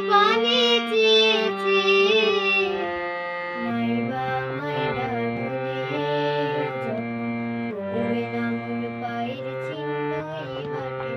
পানে চেয়েছে নাইবা আমায় ডাকলে যখন পড়বে না মোর পায়ের চিহ্ন এই ঘাটে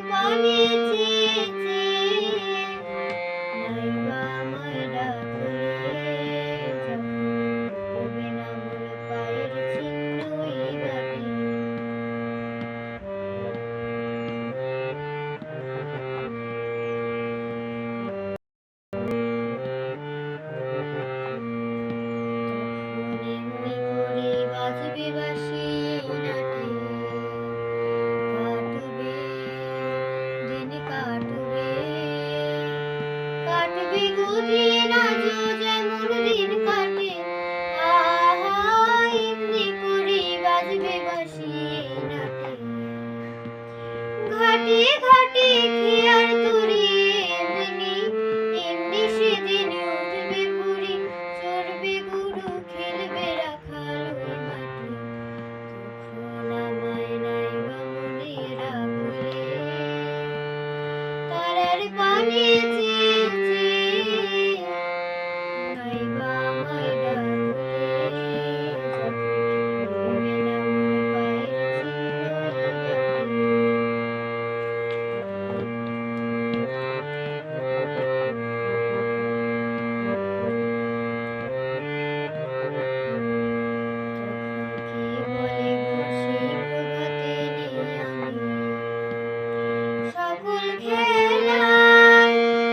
পানি চেয়েছে নাইবা আমায় ডাকলে যখন পড়বে না মোর পায়ের চিহ্ন এই ঘাটে তখন এমনি করে বাজবে বাঁশি নাটে কাটবে দিন আজও যেমন দিন কাটে আহা এমনি করে বাজবে বাঁশি নাটে ঘাটে ঘাটে খেয়ার তরি এমনি এমনি সেদিন উঠবে পুরি চড়বে গুরু খেলবে রাখাল ওই মাঠে তখন আমায় নাইবা মনে রাখলে তারার পানে চেয়েছে নাইবা আমায় ডাকলে যখন পড়বে না মোর পায়ের চিহ্ন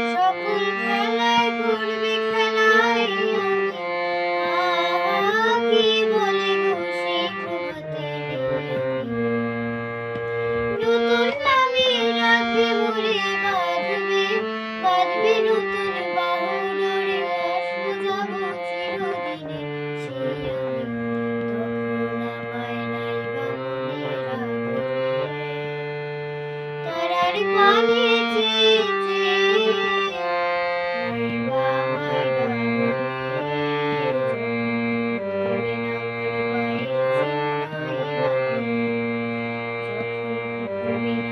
সকল খেলায় করবে খেলায় কি বলে বসে প্রভাতে নতুন নামে রাখবে মোরে বাঁধবে নতুন বাহু ডোরে আসবো যাবো চিরদিনে সেই আমি তখন আমায় নাইবা মনে রাখলে তারার পানে চেয়েছে নাইবা আমায় ডাকলে যখন পড়বে না মোর পায়ের চিহ্ন এই ঘাটে যখন পড়বে না